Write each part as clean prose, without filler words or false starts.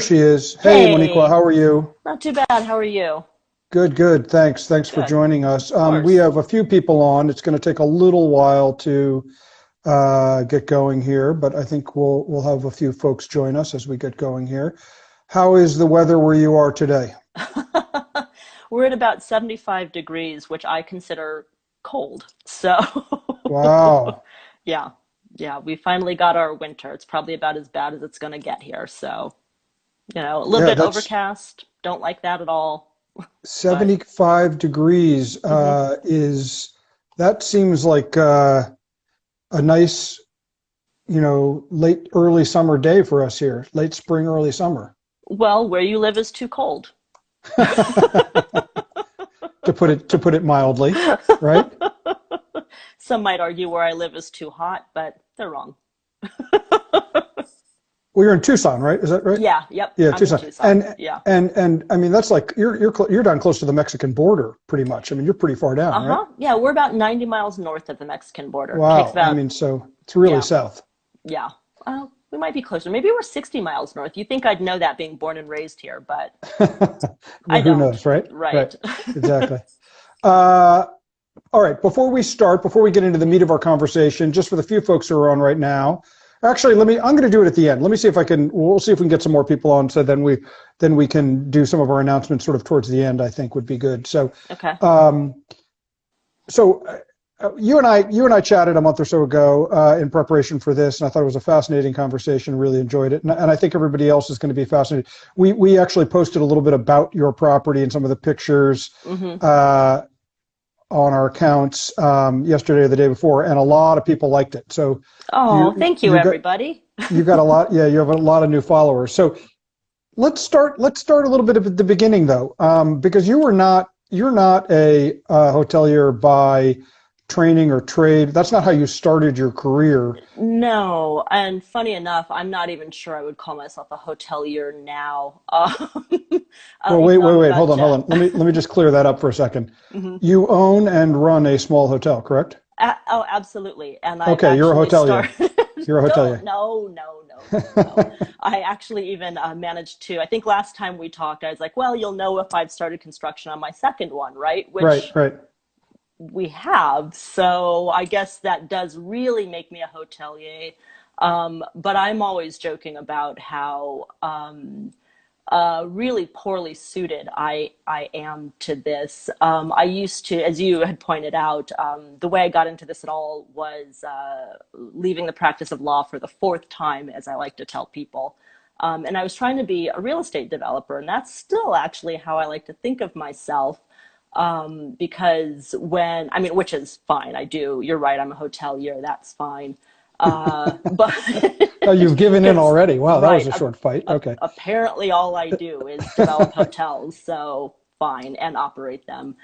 She is. Hey, Moniqua, Hey, how are you? not too bad. How are you? Good, good. Thanks. Thanks for Good. joining us. Of We course. have a few people on. It's going to take a little while to get going here, but I think we'll have a few folks join us as we get going here. How is the weather where you are today? We're at about 75 degrees, which I consider cold. So, Wow. yeah, yeah, we finally got our winter. It's probably about as bad as it's going to get here. So, a little Yeah, bit that's overcast. Don't like that at all. But 75 degrees mhm. is that seems like a nice, late early summer day for us here. Late spring, early summer. Well, where you live is too cold. To put it mildly, right? Some might argue where I live is too hot, but they're wrong. Well, you're in Tucson, right? Is that right? Yeah, yep, Yeah, I'm in Tucson. Tucson. And Yeah. and I mean that's like you're down close to the Mexican border, pretty much. I mean, you're pretty far down, right? Uh-huh. Yeah, we're about 90 miles north of the Mexican border. Takes Wow. I about, mean, so it's really yeah, south. yeah. We might be closer. Maybe we're 60 miles north. You think I'd know that being born and raised here, but I Well, who don't. knows, right? Right. Right. Exactly. Uh, all right. Before we start, before we get into the meat of our conversation, just for the few folks who are on right now, actually, I'm going to do it at the end. Let me see if I can. We'll see if we can get some more people on. So then we can do some of our announcements sort of towards the end. I think would be good. So. Okay. Um, So you and I chatted a month or so ago in preparation for this, and I thought it was a fascinating conversation. Really enjoyed it, and I think everybody else is going to be fascinated. We actually posted a little bit about your property and some of the pictures Mm-hmm. uh, on our accounts yesterday or the day before, and a lot of people liked it. So Oh, you thank you, you got everybody. you got a lot. Yeah, you have a lot of new followers. So let's start a little bit at the beginning though, because you're not a hotelier by training or trade. That's not how you started your career. No, and funny enough, I'm not even sure I would call myself a hotelier now. Well, wait, Even though wait, I'm wait. about Hold on, hold to. on. Let me just clear that up for a second. Mhm. You own and run a small hotel, correct? Oh, absolutely. And I've Okay, you're a actually hotelier. started. You're a Don't, hotelier. no, no, no, no, no. I actually even managed to. I think last time we talked, I was like, well, you'll know if I've started construction on my second one, right? Right, Which right. we have. So I guess that does really make me a hotelier. But I'm always joking about how really poorly suited I am to this. I used to, as you had pointed out, the way I got into this at all was leaving the practice of law for the fourth time, as I like to tell people. And I was trying to be a real estate developer, and that's still actually how I like to think of myself. Because I mean, which is fine, I do. You're right, I'm a hotelier. That's fine. But Oh, you've given in because already. Wow, that was right, a short fight. Okay. apparently all I do is develop hotels, so fine, and operate them.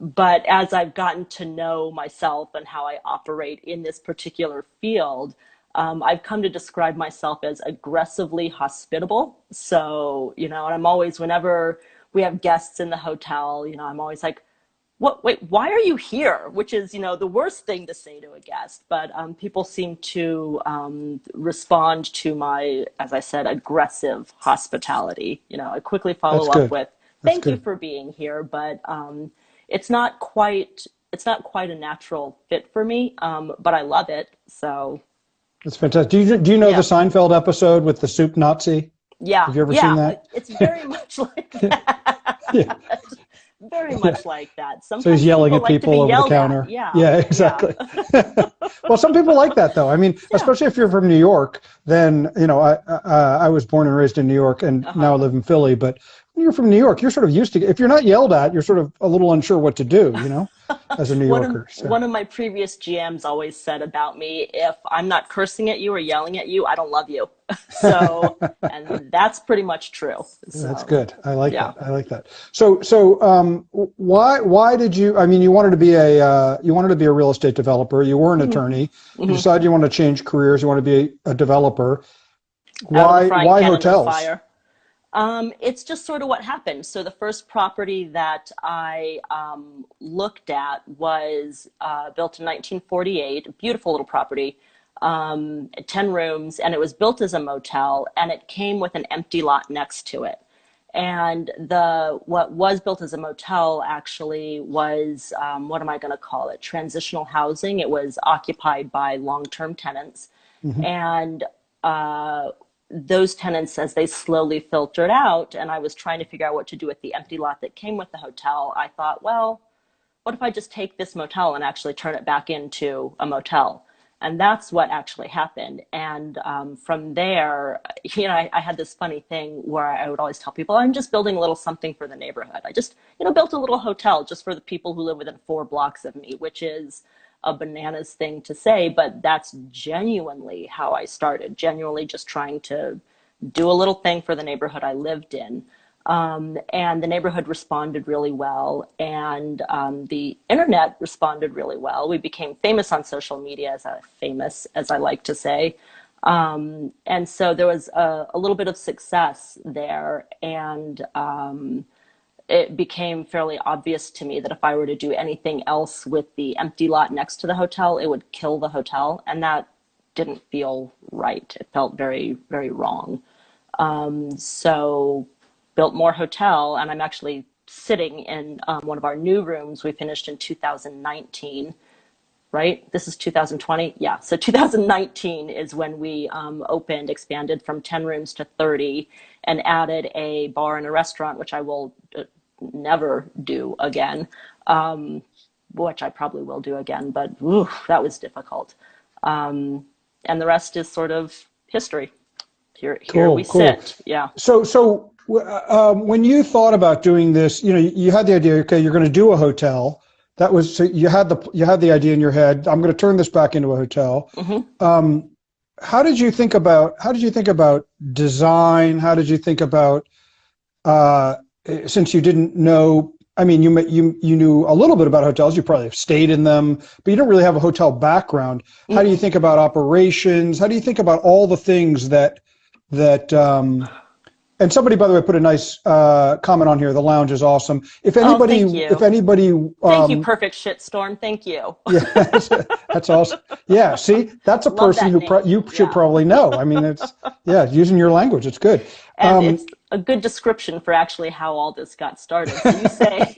But as I've gotten to know myself and how I operate in this particular field, I've come to describe myself as aggressively hospitable. So, and I'm always, whenever we have guests in the hotel, I'm always like, what, wait, why are you here? Which is, the worst thing to say to a guest. But people seem to respond to my, as I said, aggressive hospitality. I quickly That's follow up good. with, That's thank you good. for being here, but it's not quite, it's not quite a natural fit for me, but I love it. So That's fantastic. Do you know the yeah, Seinfeld episode with the soup Nazi? yeah, Have you ever seen yeah. that? It's very much like Yeah. that. Very Yeah. much like that. So he's Sometimes yelling people at like to be people over the yelled at. counter. Yeah, Yeah, yeah, exactly. Well, some people like that though. I mean, yeah. especially if you're from New York, then, I was born and raised in New York and now I Uh-huh. live in Philly, but when you're from New York, you're sort of used to, if you're not yelled at, you're sort of a little unsure what to do, as a New One of Yorker. So one of my previous GMs always said about me, if I'm not cursing at you or yelling at you, I don't love you. So, and that's pretty much true. that's So, good. I like yeah. that. I like that. So, why did you, I mean, you wanted to be a real estate developer. You were an Hmm. attorney. You Hmm. decided you want to change careers. You want to be a developer. Out of the frying Why pan into the hotels? fire. It's just sort of what happened. So the first property that I looked at was built in 1948, a beautiful little property. 10 rooms, and it was built as a motel, and it came with an empty lot next to it. And the what was built as a motel actually was, what am I going to call it? Transitional housing. It was occupied by long-term tenants, Hmm. and uh, those tenants, as they slowly filtered out, and I was trying to figure out what to do with the empty lot that came with the hotel, I thought, well, what if I just take this motel and actually turn it back into a motel? And that's what actually happened. And from there, I had this funny thing where I would always tell people, I'm just building a little something for the neighborhood. I just, built a little hotel just for the people who live within 4 blocks of me, which is a bananas thing to say, but that's genuinely how I started, genuinely just trying to do a little thing for the neighborhood I lived in. And the neighborhood responded really well, and the internet responded really well. We became famous on social media, as I like to say. And so there was a little bit of success there, and it became fairly obvious to me that if I were to do anything else with the empty lot next to the hotel, it would kill the hotel, and that didn't feel right. It felt very, very wrong. So built more hotel, and I'm actually sitting in one of our new rooms we finished in 2019, right? This is 2020. Yeah. So 2019 is when we opened, expanded from 10 rooms to 30, and added a bar and a restaurant, which I will never do again, which I probably will do again, but ooh, that was difficult. And the rest is sort of history. Here we Cool, cool. sit. Yeah. When you thought about doing this, you had the idea, okay, you're going to do a hotel. That was, so you had the idea in your head. I'm going to turn this back into a hotel. Hmm. How did you think about design? How did you think about, uh, since you didn't know, I mean, you knew a little bit about hotels. You probably have stayed in them, but you don't really have a hotel background. How do you think about operations? How do you think about all the things that and somebody, by the way, put a nice comment on here. The lounge is awesome. If Oh, anybody, thank if you. anybody, Thank you, Perfect Shitstorm. Thank you. yeah, that's awesome. Yeah, see, that's a Love person that who name. you should Yeah. probably know. I mean, yeah, using your language, it's good. And Um, it's a good description for actually how all this got started. So you say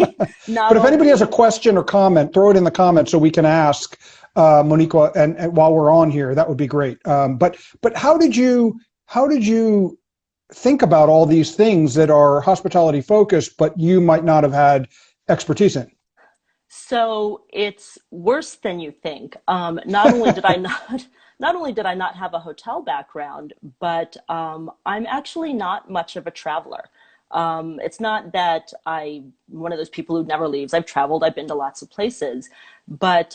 not but if anybody has a only, question or comment, throw it in the comments so we can ask Moniqua, and while we're on here, that would be great. But how did you think about all these things that are hospitality focused, but you might not have had expertise in? so it's worse than you think. Not only did I not, not only did I not have a hotel background, but I'm actually not much of a traveler. It's not that I'm one of those people who never leaves. I've traveled. I've been to lots of places, but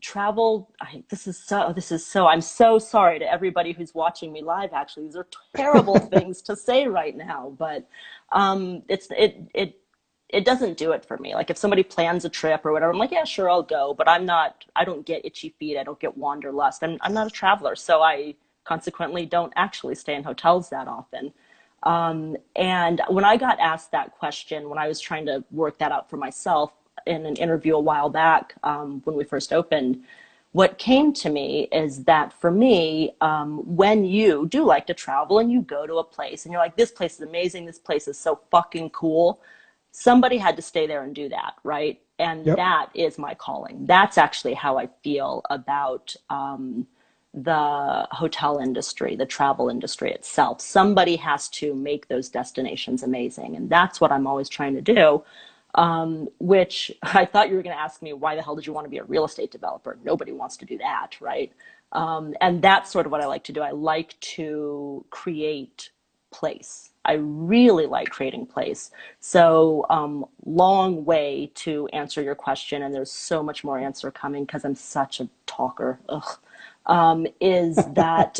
travel. I'm so sorry to everybody who's watching me live. Actually, these are terrible things to say right now, but it doesn't do it for me. Like if somebody plans a trip or whatever, I'm like, yeah, sure, I'll go. But I don't get itchy feet. I don't get wanderlust. I'm not a traveler. So I consequently don't actually stay in hotels that often. And when I got asked that question, when I was trying to work that out for myself in an interview a while back, when we first opened, what came to me is that for me, when you do like to travel and you go to a place and you're like, this place is amazing, this place is so fucking cool, somebody had to stay there and do that, right? And Yep. that is my calling. That's actually how I feel about the hotel industry, the travel industry itself. Somebody has to make those destinations amazing. And that's what I'm always trying to do. Which I thought you were going to ask me, why the hell did you want to be a real estate developer? Nobody wants to do that, right? And that's sort of what I like to do. I like to create place. I really like creating place. So, long way to answer your question, and there's so much more answer coming because I'm such a talker. Ugh. Is that,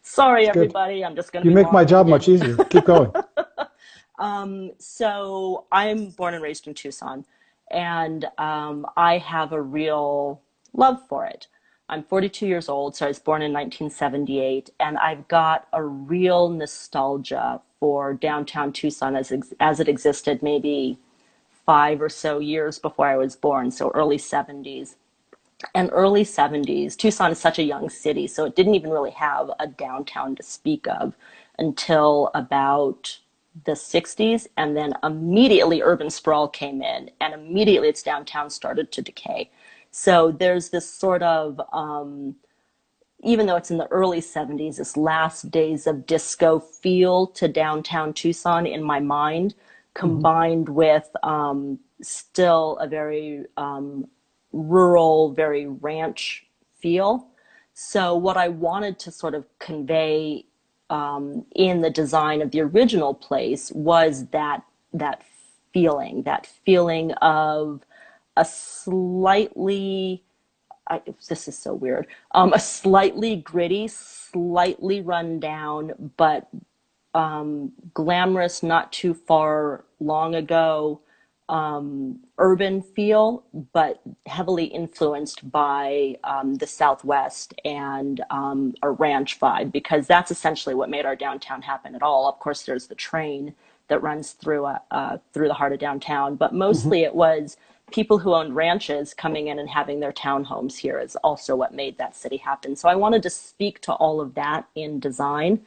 sorry, It's good. everybody, I'm just going to You be make my long job winded. much easier. Keep going. So I'm born and raised in Tucson, and I have a real love for it. I'm 42 years old, so I was born in 1978, and I've got a real nostalgia for downtown Tucson as it existed maybe 5 or so years before I was born, so early 70s. and early 70s. Tucson is such a young city, so it didn't even really have a downtown to speak of until about the 60s. And then immediately urban sprawl came in, and immediately its downtown started to decay. So there's this sort of, even though it's in the early 70s, this last days of disco feel to downtown Tucson in my mind, Hmm. combined with still a very rural, very ranch feel. So what I wanted to sort of convey in the design of the original place was that that feeling of a slightly, this is so weird, a slightly gritty, slightly run down, but glamorous, not too far long ago, urban feel, but heavily influenced by the Southwest and a ranch vibe, because that's essentially what made our downtown happen at all. Of course, there's the train that runs through the heart of downtown, but Hmm. mostly it was people who owned ranches coming in and having their townhomes here is also what made that city happen. So I wanted to speak to all of that in design.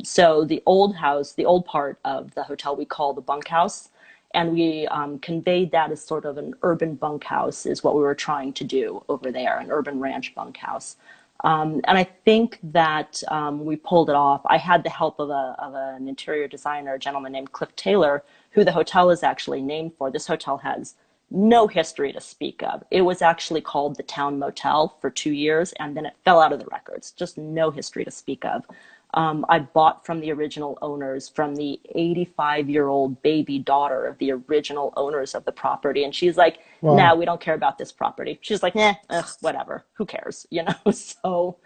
So the old house, the old part of the hotel, we call the bunkhouse, and we conveyed that as sort of an urban bunkhouse is what we were trying to do over there, an urban ranch bunkhouse. And I think that we pulled it off. I had the help of an interior designer, a gentleman named Cliff Taylor, who the hotel is actually named for. This hotel has no history to speak of. It was actually called the Town Motel for 2 years, and then it fell out of the records. Just no history to speak of. I bought from the original owners, from the 85-year-old baby daughter of the original owners of the property. And she's like, nah, Wow. we don't care about this property. She's like, nah, ugh, whatever. Who cares? You know? So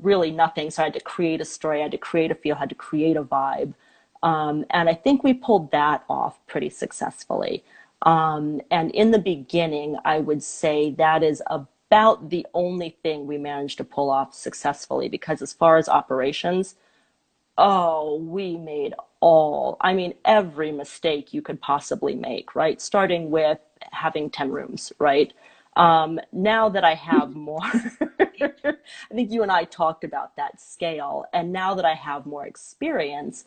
really nothing. So I had to create a story, I had to create a feel, had to create a vibe. And I think we pulled that off pretty successfully. And in the beginning, I would say that is about the only thing we managed to pull off successfully, because as far as operations, oh, we made I mean, every mistake you could possibly make, right? Starting with having 10 rooms, right? Now that I have more, I think you and I talked about that scale. And now that I have more experience,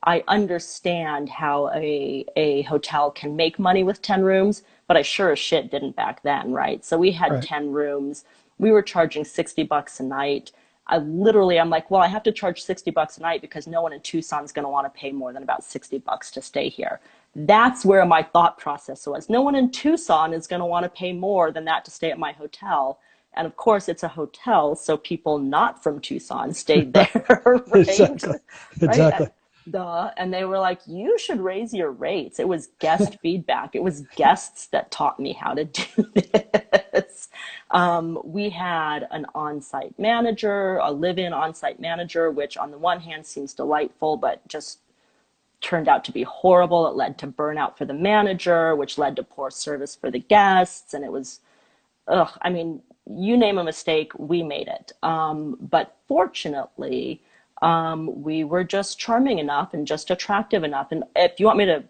I understand how a hotel can make money with 10 rooms, but I sure as shit didn't back then, right? So we had Right. 10 rooms. We were charging $60 a night. I'm like, well, I have to charge $60 a night because no one in Tucson is going to want to pay more than about $60 to stay here. That's where my thought process was. No one in Tucson is going to want to pay more than that to stay at my hotel. And of course, it's a hotel, so people not from Tucson stayed there, right? Exactly. Right? Exactly. Duh. And they were like, you should raise your rates. It was guest feedback. It was guests that taught me how to do this. We had an on-site manager, a live-in on-site manager, which on the one hand seems delightful, but just turned out to be horrible. It led to burnout for the manager, which led to poor service for the guests. And it was, ugh, I mean, you name a mistake, we made it. But fortunately, we were just charming enough and just attractive enough. And if you want me to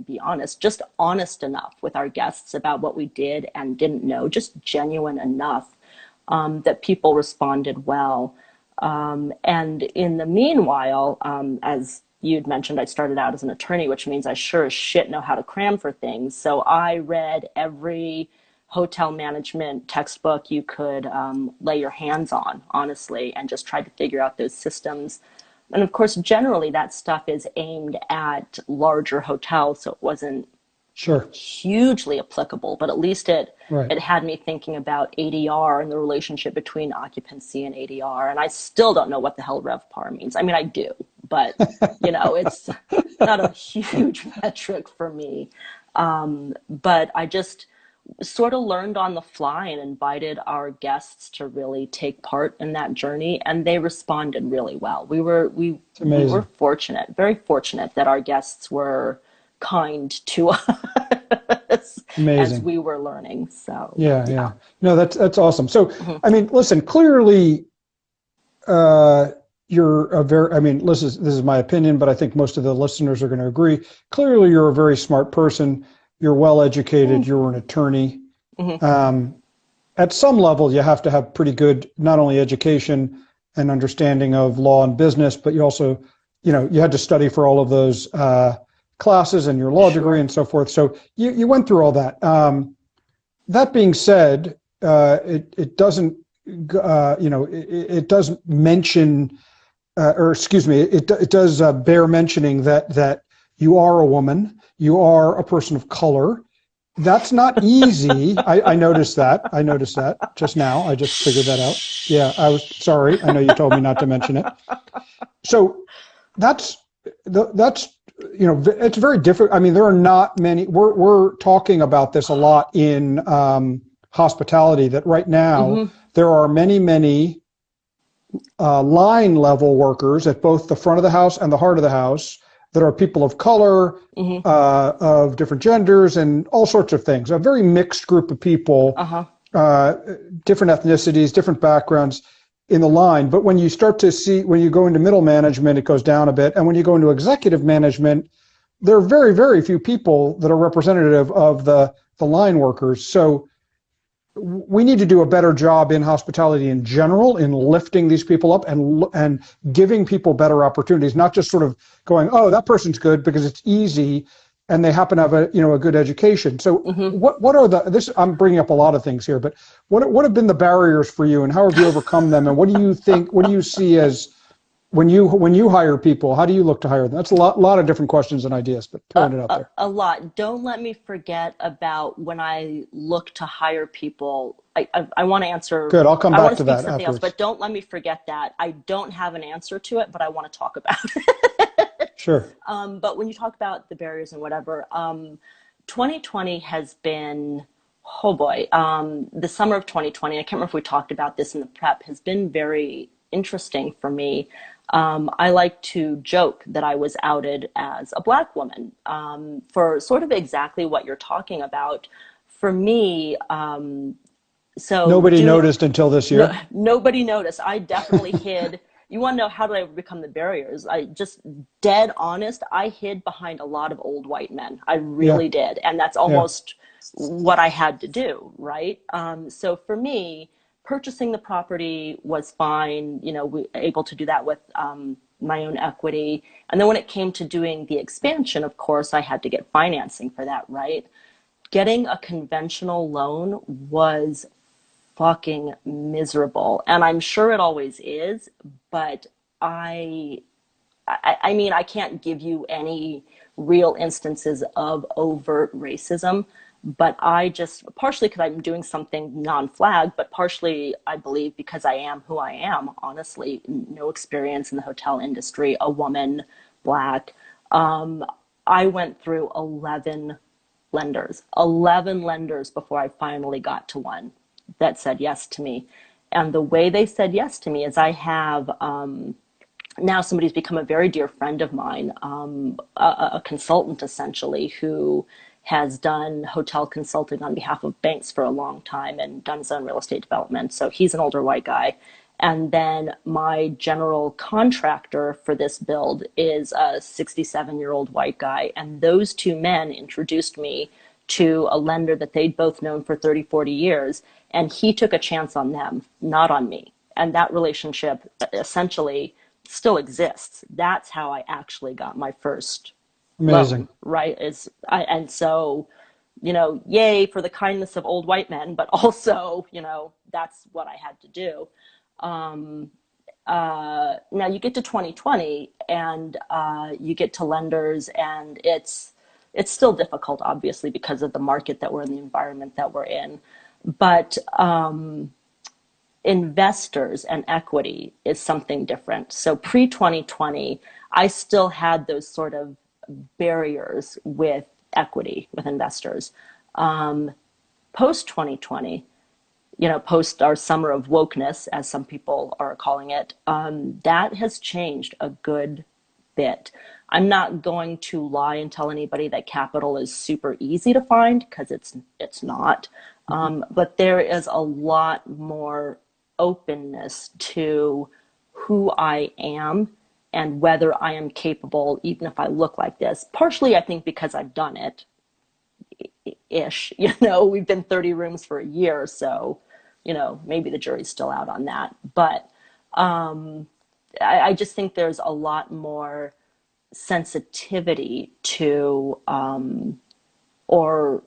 be honest, just honest enough with our guests about what we did and didn't know, just genuine enough that people responded well. And in the meanwhile, as you'd mentioned, I started out as an attorney, which means I sure as shit know how to cram for things. So I read every hotel management textbook you could lay your hands on, honestly, and just tried to figure out those systems. And of course, generally that stuff is aimed at larger hotels, so it wasn't Sure. hugely applicable, but at least Right. it had me thinking about ADR and the relationship between occupancy and ADR. And I still don't know what the hell RevPAR means. I mean, I do, but it's not a huge metric for me. But I just sort of learned on the fly and invited our guests to really take part in that journey, and they responded really well. It's We were amazing. fortunate, very fortunate that our guests were kind to us as Amazing. we were learning. So Yeah, yeah. yeah. No, that's awesome. So, Mhm. I mean, listen, clearly, uh, you're a very, I mean, this is my opinion, but I think most of the listeners are going to agree. Clearly, you're a very smart person. You're well educated. Thank You're you. an attorney. Hmm. At some level, you have to have pretty good, not only education and understanding of law and business, but you also, you had to study for all of those classes and your law degree Sure. and so forth. So you went through all that. That being said, it doesn't, it does mention, or excuse me, it does bear mentioning that you are a woman, you are a person of color. That's not easy. I noticed that. I noticed that just now. I just figured that out. Yeah, I was sorry. I know you told me not to mention it. So that's that's it's very different. I mean, there are not many. We're talking about this a lot in hospitality. That right now Hmm. there are many line level workers at both the front of the house and the heart of the house that are people of color, Hmm. of different genders, and all sorts of things. A very mixed group of people, Uh-huh. uh, different ethnicities, different backgrounds in the line. But when you start to see, when you go into middle management, it goes down a bit. And when you go into executive management, there are very few people that are representative of the line workers. So we need to do a better job in hospitality in general in lifting these people up and giving people better opportunities, not just sort of going, oh, that person's good because it's easy and they happen to have a good education. So Hmm. what are this? I'm bringing up a lot of things here, but what have been the barriers for you and how have you overcome them? And what do you think? What do you see as when you hire people? How do you look to hire them? That's a lot of different questions and ideas, but throwing it out there. A lot. Don't let me forget about when I look to hire people. I want to answer, Good. I'll come I want back to to speak that something else, afterwards. but don't let me forget that. I don't have an answer to it, but I want to talk about it. Sure. But when you talk about the barriers and whatever, 2020 has been, oh boy, the summer of 2020, I can't remember if we talked about this in the prep, has been very interesting for me. I like to joke that I was outed as a Black woman for sort of exactly what you're talking about. For me, so Nobody doing noticed until this no, year. nobody noticed. I definitely hid. You want to know how did I overcome the barriers? I just dead honest. I hid behind a lot of old white men. I Yeah, really did, and that's yeah. almost what I had to do, right? So for me, purchasing the property was fine. We able to do that with my own equity, and then when it came to doing the expansion, of course, I had to get financing for that, right? Getting a conventional loan was fucking miserable. And I'm sure it always is, but I I mean, I can't give you any real instances of overt racism, but I just partially because I'm doing something non-flag, but partially I believe because I am who I am, honestly, no experience in the hotel industry, a woman, black. Um, I went through 11 lenders before I finally got to one that said yes to me. And the way they said yes to me is I have now somebody who's become a very dear friend of mine, a consultant essentially, who has done hotel consulting on behalf of banks for a long time and done his own real estate development. So he's an older white guy. And then my general contractor for this build is a 67-year-old white guy. And those two men introduced me to a lender that they'd both known for 30, 40 years. And he took a chance on them, not on me. And that relationship essentially still exists. That's how I actually got my first loan, Amazing. right? And so, yay for the kindness of old white men, but also, that's what I had to do. Now you get to 2020 and you get to lenders, and it's still difficult, obviously, because of the market that we're in, the environment that we're in. But investors and equity is something different. So pre 2020, I still had those sort of barriers with equity, with investors. Post 2020, post our summer of wokeness, as some people are calling it, that has changed a good bit. I'm not going to lie and tell anybody that capital is super easy to find because it's not. But there is a lot more openness to who I am and whether I am capable, even if I look like this. Partially, I think because I've done it, ish. We've been 30 rooms for a year, so maybe the jury's still out on that. But I just think there's a lot more sensitivity to or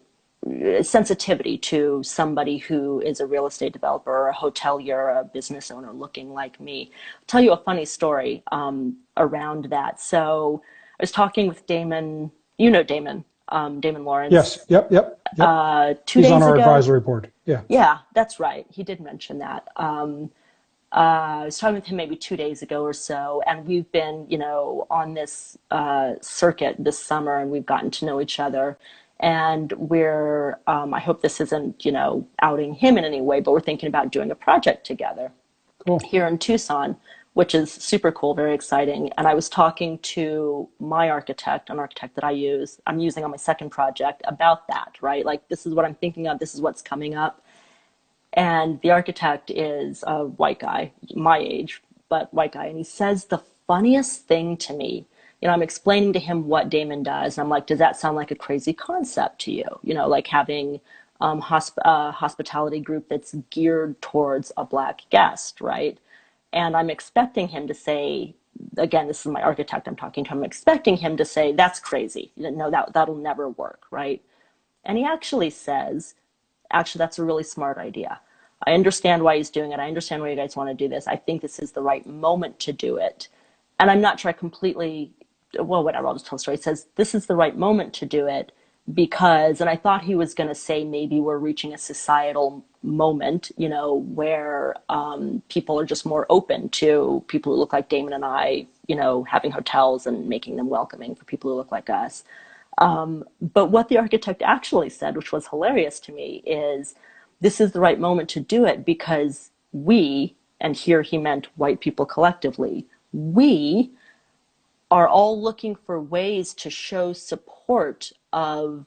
sensitivity to somebody who is a real estate developer or a hotelier or a business owner looking like me. I'll tell you a funny story around that. So I was talking with Damon, Damon, Damon Yes. Lawrence, Yep. Yep. Yep. two He's on days our ago. advisory board. Yeah. Yeah, that's right. He did mention that. I was talking with him maybe 2 days ago or so, and we've been, on this circuit this summer, and we've gotten to know each other. And I hope this isn't, outing him in any way, but we're thinking about doing a project together Cool. here in Tucson, which is super cool, very exciting. And I was talking to my architect, an architect that I'm using on my second project about that, right? Like, this is what I'm thinking of, this is what's coming up. And the architect is a white guy, my age, but white guy. And he says the funniest thing to me. I'm explaining to him what Damon does. And I'm like, does that sound like a crazy concept to you? Like having a hospitality group that's geared towards a Black guest, right? And I'm expecting him to say, again, this is my architect I'm talking to. I'm expecting him to say, that's crazy. No, that'll never work, right? And he actually says, actually, that's a really smart idea. I understand why he's doing it. I understand why you guys want to do this. I think this is the right moment to do it. And I'm not sure I completely, well, whatever, I'll just tell the story. He says, this is the right moment to do it because, and I thought he was going to say maybe we're reaching a societal moment, where people are just more open to people who look like Damon and I, having hotels and making them welcoming for people who look like us. But what the architect actually said, which was hilarious to me, is this is the right moment to do it because we, and here he meant white people collectively, we are all looking for ways to show support of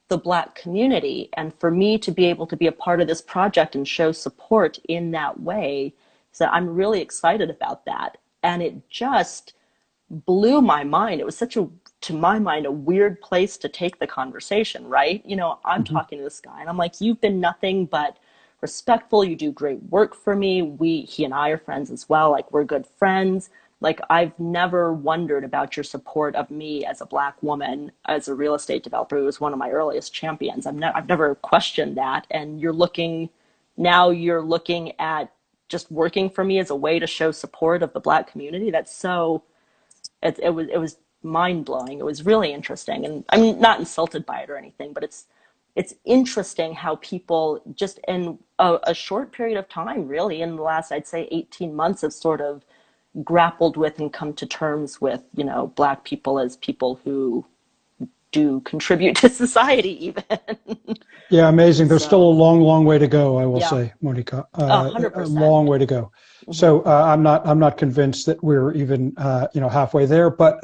the Black community. And for me to be able to be a part of this project and show support in that way, so I'm really excited about that. And it just blew my mind. It was to my mind, a weird place to take the conversation, right? I'm Hmm. talking to this guy and I'm like, you've been nothing but respectful. You do great work for me. He and I are friends as well. Like, we're good friends. Like, I've never wondered about your support of me as a Black woman, as a real estate developer who was one of my earliest champions. I've never questioned that. And now you're looking at just working for me as a way to show support of the Black community. It was mind blowing. It was really interesting, and I'm not insulted by it or anything, but it's interesting how people just in a short period of time, really in the last, I'd say, 18 months, have sort of grappled with and come to terms with, Black people as people who do contribute to society, even. Yeah, amazing. There's still a So long, long way to go, I will yeah, say, Monica. a hundred A percent. long way to go. Mm-hmm. So I'm not convinced that we're even halfway there, but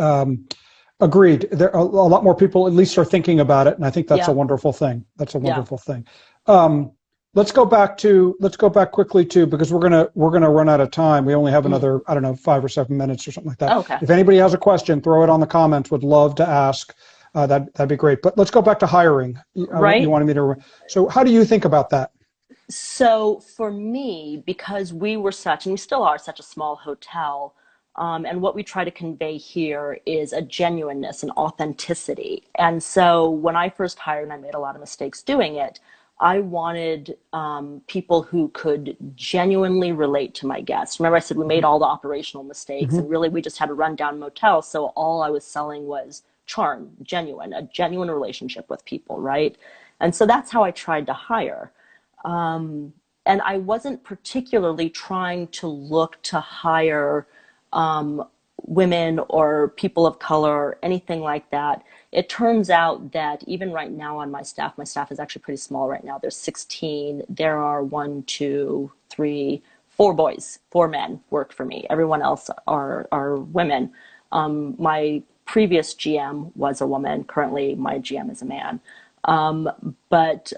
agreed. There a lot more people at least are thinking about it, and I think that's a Yeah, wonderful thing. That's a yeah. wonderful thing. Let's go back quickly to because we're gonna run out of time. We only have Mm. another, I don't know, 5 or 7 minutes or something like that. Okay. If anybody has a question, throw it on the comments. Would love to ask. That'd be great. But let's go back to hiring. You Right. wanted me to. So how do you think about that? So for me, because we were such, and we still are such a small hotel, and what we try to convey here is a genuineness and authenticity. And so when I first hired, and I made a lot of mistakes doing it, I wanted people who could genuinely relate to my guests. Remember, I said we made all the operational mistakes, and Hmm. really we just had a rundown motel. So all I was selling was charm, a genuine relationship with people, right? And so that's how I tried to hire. And I wasn't particularly trying to look to hire um, women or people of color or anything like that. It turns out that even right now on my staff is actually pretty small right now. There's 16. There are one, two, three, four boys, four men work for me. Everyone else are women. My previous GM was a woman. Currently, my GM is a man. But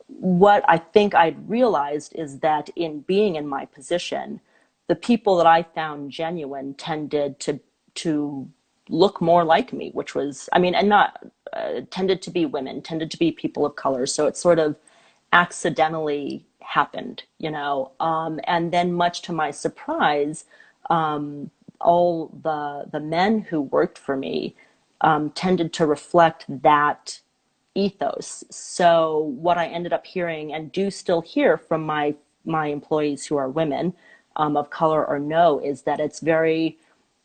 what I think I'd realized is that in being in my position, the people that I found genuine tended to look more like me, which was, I mean, and not tended to be women, tended to be people of color. So it sort of accidentally happened, you know. And then, much to my surprise, all the men who worked for me tended to reflect that ethos. So what I ended up hearing, and do still hear from my employees who are women, of color or no, is that it's very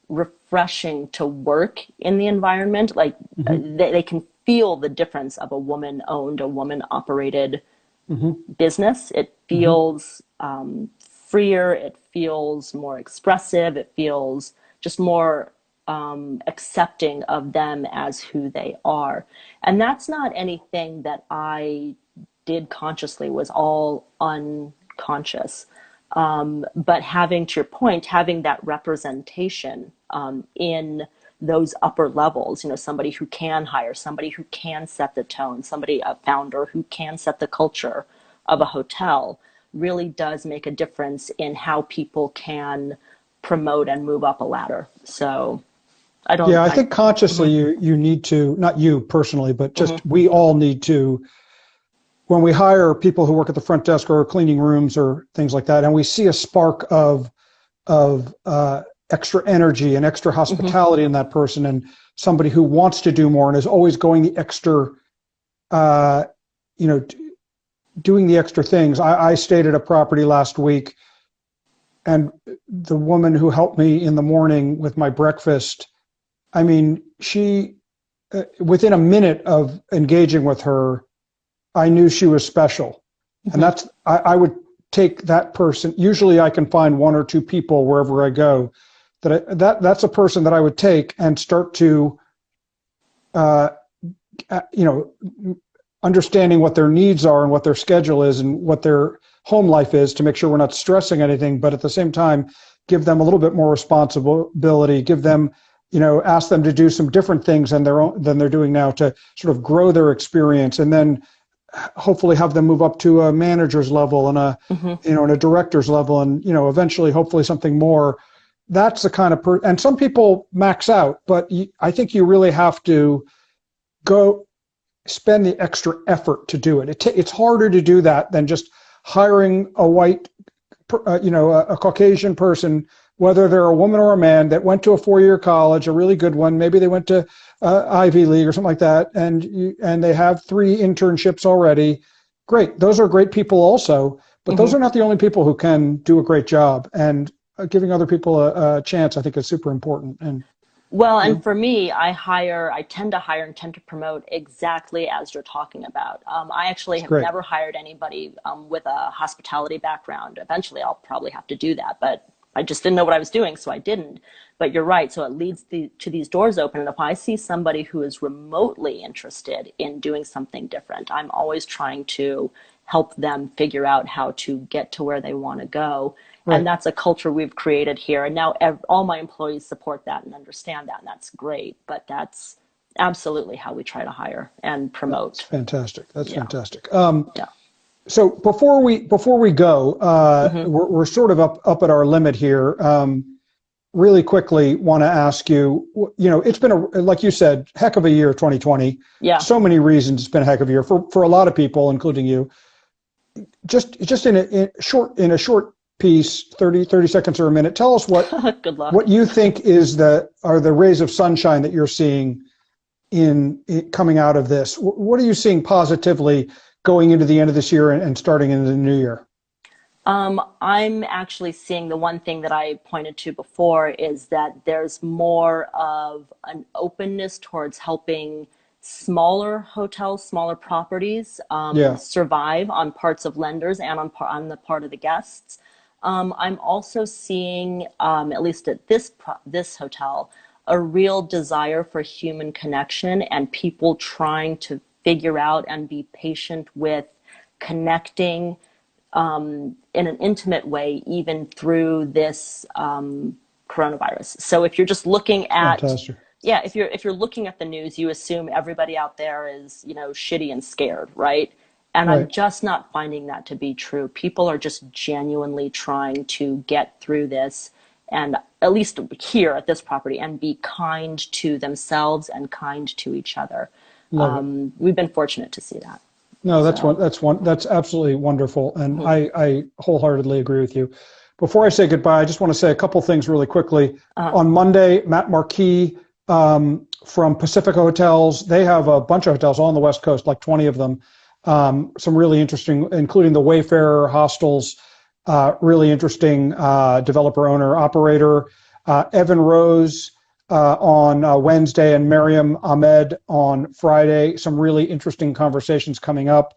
refreshing to work in the environment. Like Hmm. they can feel the difference of a woman owned, a woman operated Hmm. business. It Hmm. feels freer, it feels more expressive, it feels just more accepting of them as who they are. And that's not anything that I did consciously, was all unconscious. But having, to your point, having that representation in those upper levels, you know, somebody who can hire, somebody who can set the tone, somebody, a founder who can set the culture of a hotel, really does make a difference in how people can promote and move up a ladder. So I Yeah, don't, I I, think consciously mhm, you need to, not you personally, but mhm, just we all need to, when we hire people who work at the front desk or cleaning rooms or things like that, and we see a spark of extra energy and extra mhm, hospitality in that person, and somebody who wants to do more and is always going the extra, uh, you know, doing the extra things. I stayed at a property last week, and the woman who helped me in the morning with my breakfast, I mean, she, within a minute of engaging with her, I knew she was special. And mhm, that's, I would take that person. Usually I can find one or two people wherever I go that's a person that I would take and start to, uh, you know, understanding what their needs are and what their schedule is and what their home life is, to make sure we're not stressing anything, but at the same time, give them a little bit more responsibility, give them, you know, ask them to do some different things than they're doing now, to sort of grow their experience, and then hopefully have them move up to a manager's level and mhm. and a director's level, and, you know, eventually hopefully something more. That's the kind of and some people max out, but I think you really have to go spend the extra effort to do it. It's harder to do that than just hiring a white, a Caucasian person, whether they're a woman or a man, that went to a 4-year college, a really good one. Maybe they went to Ivy League or something like that, and they have 3 internships already. Great, those are great people also, but those Mhm. are not the only people who can do a great job. And giving other people a chance, I think, is super important. And Well, you and know, for me, I tend to hire and tend to promote exactly as you're talking about. I actually it's have great. never hired anybody with a hospitality background. Eventually, I'll probably have to do that, but I just didn't know what I was doing, so I didn't. But you're right, so it leads to these doors open. And if I see somebody who is remotely interested in doing something different, I'm always trying to help them figure out how to get to where they want to go. And Right. that's a culture we've created here. And now all my employees support that and understand that, and that's great. But that's absolutely how we try to hire and That's promote. fantastic. That's Yeah, fantastic. yeah. So before we go, Hmm. we're sort of up at our limit here. Really quickly, want to ask you. You know, it's been like you said, heck of a year, 2020. Yeah. So many reasons it's been a heck of a year for a lot of people, including you. Just in a short piece, 30 seconds or a minute, tell us Good luck. what you think are the rays of sunshine that you're seeing in coming out of this. What are you seeing positively going into the end of this year and starting into the new year? I'm actually seeing the one thing that I pointed to before is that there's more of an openness towards helping smaller hotels, smaller properties Yeah. survive on parts of lenders and on the part of the guests. I'm also seeing, at least at this hotel, a real desire for human connection and people trying to figure out and be patient with connecting in an intimate way, even through this coronavirus. So if you're just looking at, Fantastic. yeah, if you're looking at the news, you assume everybody out there is, you know, shitty and scared, right? And I'm Right. just not finding that to be true. People are just genuinely trying to get through this, and at least here at this property, and be kind to themselves and kind to each other. Love it. We've been fortunate to see that. No, So, that's absolutely wonderful, and I wholeheartedly agree with you. Before I say goodbye, I just want to say a couple things really quickly. On Monday, Matt Marquis from Pacifica Hotels, they have a bunch of hotels all on the West Coast, like 20 of them. Some really interesting, including the Wayfarer hostels, really interesting developer, owner, operator. Evan Rose on Wednesday and Mariam Ahmed on Friday. Some really interesting conversations coming up.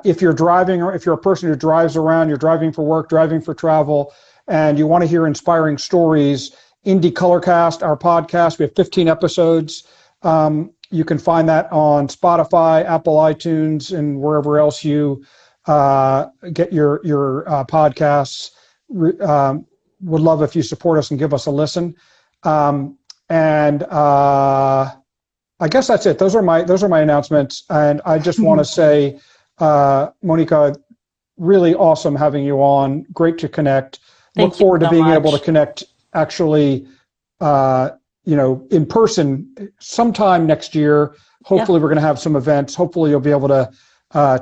If you're driving, or if you're a person who drives around, you're driving for work, driving for travel, and you want to hear inspiring stories, Indie Colorcast, our podcast, we have 15 episodes. You can find that on Spotify, Apple iTunes, and wherever else you get your podcasts. Would love if you support us and give us a listen. And I guess that's it. Those are my announcements. And I just want to say, Moniqua, really awesome having you on. Great to connect. Look forward to being able to connect actually, in person sometime next year. Hopefully we're going to have some events. Hopefully you'll be able to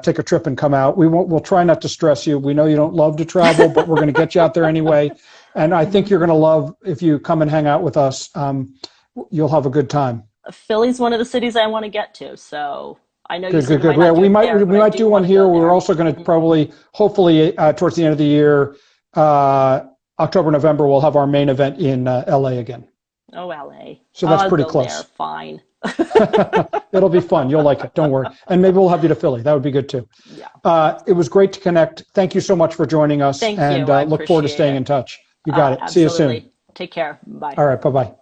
take a trip and come out. We'll try not to stress you. We know you don't love to travel, but we're going to get you out there anyway. And I think you're going to love if you come and hang out with us. You'll have a good time. Philly's one of the cities I want to get to, so I know good. Yeah, we might do one here. We're also going to probably, hopefully, towards the end of the year, October, November, we'll have our main event in LA again. Oh, LA. So that's pretty close. There. Fine. It'll be fun. You'll like it. Don't worry. And maybe we'll have you to Philly. That would be good too. Yeah. It was great to connect. Thank you so much for joining us. Thank you. And look forward to staying in touch. You got it. Absolutely. See you soon. Take care. Bye. All right. Bye-bye.